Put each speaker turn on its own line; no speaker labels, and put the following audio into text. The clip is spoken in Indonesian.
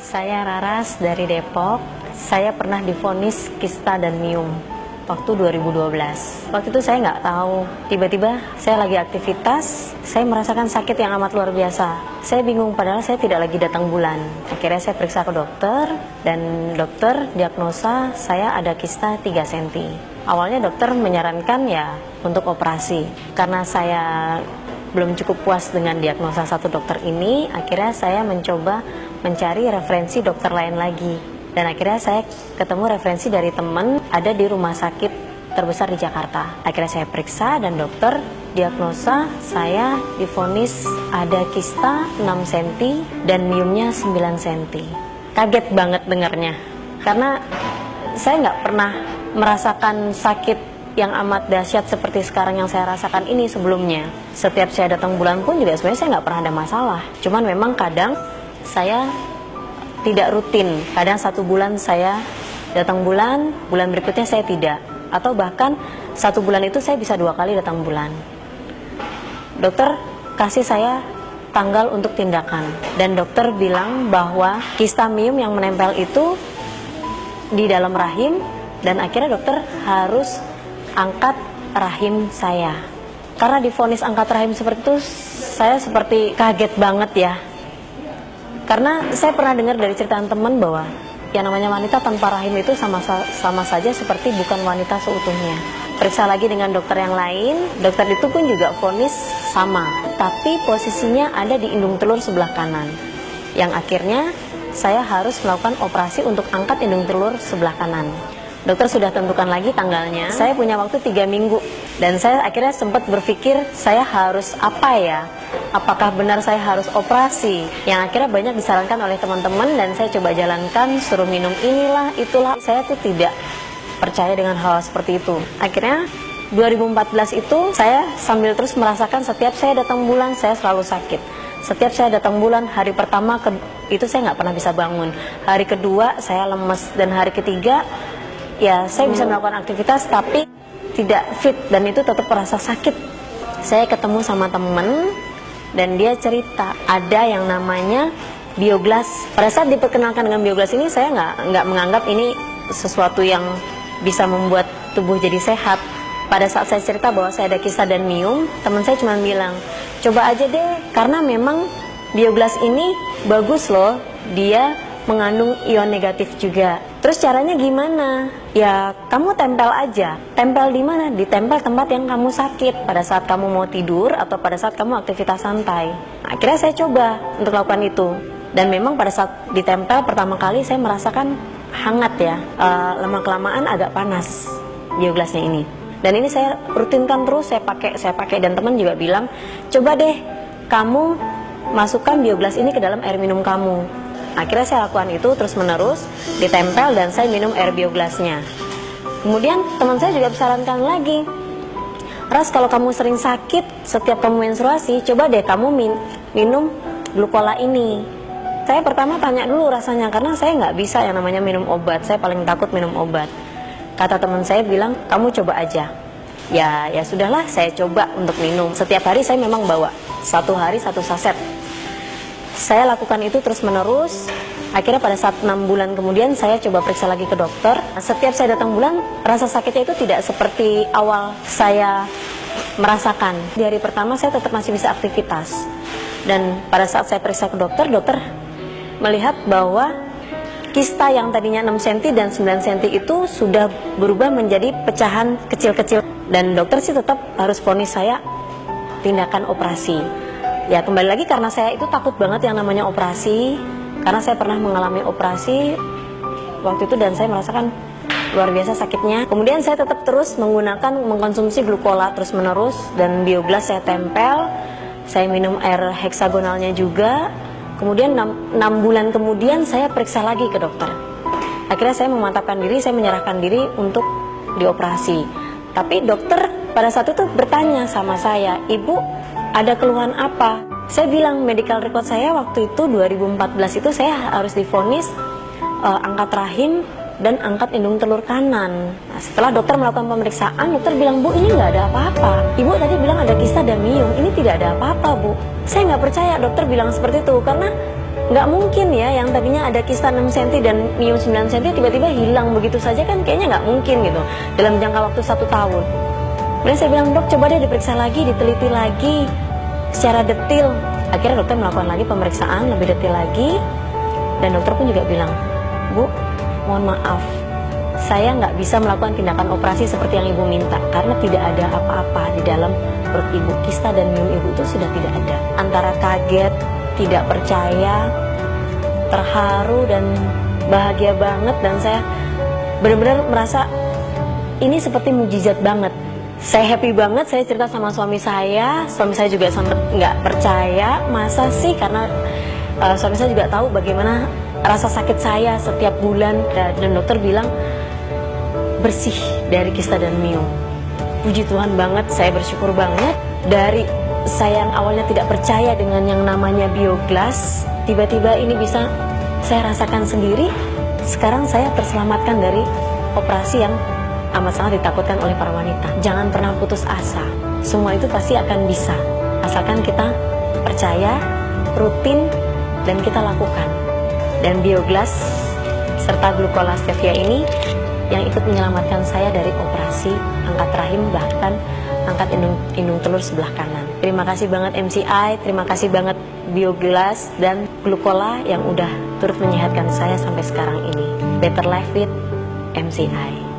Saya Raras dari Depok. Saya pernah divonis kista dan miom waktu 2012. Waktu itu saya nggak tahu. Tiba-tiba saya lagi aktivitas, saya merasakan sakit yang amat luar biasa. Saya bingung padahal saya tidak lagi datang bulan. Akhirnya saya periksa ke dokter dan dokter diagnosa saya ada kista 3 cm. Awalnya dokter menyarankan ya untuk operasi. Karena saya belum cukup puas dengan diagnosa satu dokter ini, akhirnya saya mencoba mencari referensi dokter lain lagi. Dan akhirnya saya ketemu referensi dari teman ada di rumah sakit terbesar di Jakarta. Akhirnya saya periksa dan dokter diagnosa saya divonis ada kista 6 cm dan miomnya 9 cm. Kaget banget dengarnya, karena saya nggak pernah merasakan sakit yang amat dahsyat seperti sekarang yang saya rasakan ini sebelumnya. Setiap saya datang bulan pun juga sebenarnya saya nggak pernah ada masalah. Cuman memang kadang saya tidak rutin. Kadang 1 bulan saya datang bulan berikutnya saya tidak. Atau bahkan 1 bulan itu saya bisa 2 kali datang bulan. Dokter kasih saya tanggal untuk tindakan. Dan dokter bilang bahwa kista miom yang menempel itu di dalam rahim. Dan akhirnya dokter harus angkat rahim saya. Karena divonis angkat rahim seperti itu, saya seperti kaget banget ya. Karena saya pernah dengar dari cerita teman bahwa yang namanya wanita tanpa rahim itu sama saja seperti bukan wanita seutuhnya. Periksa lagi dengan dokter yang lain, dokter itu pun juga vonis sama, tapi posisinya ada di indung telur sebelah kanan. Yang akhirnya saya harus melakukan operasi untuk angkat indung telur sebelah kanan. Dokter sudah tentukan lagi tanggalnya. Saya punya waktu 3 minggu. Dan saya akhirnya sempat berpikir saya harus apa ya? Apakah benar saya harus operasi? Yang akhirnya banyak disarankan oleh teman-teman dan saya coba jalankan, suruh minum inilah, itulah. Saya tuh tidak percaya dengan hal seperti itu. Akhirnya 2014 itu saya sambil terus merasakan setiap saya datang bulan saya selalu sakit. Setiap saya datang bulan, hari pertama itu saya nggak pernah bisa bangun. Hari kedua saya lemes dan hari ketiga ya saya bisa melakukan aktivitas tapi tidak fit dan itu tetap merasa sakit. Saya ketemu sama temen dan dia cerita ada yang namanya bioglas. Pada saat diperkenalkan dengan bioglas ini saya nggak menganggap ini sesuatu yang bisa membuat tubuh jadi sehat. Pada saat saya cerita bahwa saya ada kista dan miom, teman saya cuma bilang coba aja deh karena memang bioglas ini bagus loh, dia mengandung ion negatif juga. Terus caranya gimana? Ya kamu tempel aja. Tempel di mana? Ditempel tempat yang kamu sakit pada saat kamu mau tidur atau pada saat kamu aktivitas santai. Akhirnya saya coba untuk lakukan itu. Dan memang pada saat ditempel pertama kali saya merasakan hangat ya. Lama-kelamaan agak panas bioglasnya ini. Dan ini saya rutinkan terus, saya pakai dan teman juga bilang, coba deh kamu masukkan bioglas ini ke dalam air minum kamu. Akhirnya saya lakukan itu terus menerus, ditempel dan saya minum air bioglasnya. Kemudian teman saya juga sarankan lagi, Ras kalau kamu sering sakit setiap kamu menstruasi, coba deh kamu minum glukola ini. Saya pertama tanya dulu rasanya karena saya nggak bisa yang namanya minum obat, saya paling takut minum obat. Kata teman saya bilang kamu coba aja. Ya sudahlah saya coba untuk minum. Setiap hari saya memang bawa 1 hari 1 saset. Saya lakukan itu terus menerus. Akhirnya pada saat 6 bulan kemudian saya coba periksa lagi ke dokter. Setiap saya datang bulan rasa sakitnya itu tidak seperti awal saya merasakan. Di hari pertama saya tetap masih bisa aktivitas. Dan pada saat saya periksa ke dokter, dokter melihat bahwa kista yang tadinya 6 cm dan 9 cm itu sudah berubah menjadi pecahan kecil-kecil. Dan dokter sih tetap harus vonis saya tindakan operasi. Ya kembali lagi karena saya itu takut banget yang namanya operasi. Karena saya pernah mengalami operasi waktu itu dan saya merasakan luar biasa sakitnya. Kemudian saya tetap terus mengkonsumsi glukola terus menerus. Dan bioglas saya tempel. Saya minum air heksagonalnya juga. Kemudian 6 bulan kemudian saya periksa lagi ke dokter. Akhirnya saya memantapkan diri, saya menyerahkan diri untuk dioperasi. Tapi dokter pada saat itu bertanya sama saya, Ibu ada keluhan apa? Saya bilang medical record saya waktu itu 2014 itu saya harus divonis angkat rahim dan angkat indung telur kanan. Nah, setelah dokter melakukan pemeriksaan, dokter bilang, Bu ini nggak ada apa-apa. Ibu tadi bilang ada kista dan miom, ini tidak ada apa-apa Bu. Saya nggak percaya dokter bilang seperti itu karena nggak mungkin ya yang tadinya ada kista 6 cm dan miom 9 cm tiba-tiba hilang begitu saja, kan kayaknya nggak mungkin gitu dalam jangka waktu 1 tahun. Kemudian saya bilang, dok coba deh diperiksa lagi, diteliti lagi secara detil. Akhirnya dokter melakukan lagi pemeriksaan lebih detil lagi, dan dokter pun juga bilang, Bu, mohon maaf, saya nggak bisa melakukan tindakan operasi seperti yang ibu minta karena tidak ada apa-apa di dalam perut ibu. Kista dan miom ibu itu sudah tidak ada. Antara kaget, tidak percaya, terharu, dan bahagia banget, dan saya benar-benar merasa ini seperti mujizat banget. Saya happy banget, saya cerita sama suami saya juga sempat nggak percaya, masa sih, karena suami saya juga tahu bagaimana rasa sakit saya setiap bulan, dan dokter bilang bersih dari kista dan miom. Puji Tuhan banget, saya bersyukur banget. Dari saya yang awalnya tidak percaya dengan yang namanya bioglas, tiba-tiba ini bisa saya rasakan sendiri. Sekarang saya terselamatkan dari operasi yang amat sangat ditakutkan oleh para wanita. Jangan pernah putus asa, semua itu pasti akan bisa, asalkan kita percaya, rutin, dan kita lakukan. Dan bioglas serta glucola stevia ini yang ikut menyelamatkan saya dari operasi angkat rahim, bahkan angkat indung telur sebelah kanan. Terima kasih banget MCI, terima kasih banget bioglas dan glucola yang udah turut menyehatkan saya sampai sekarang ini. Better life with MCI.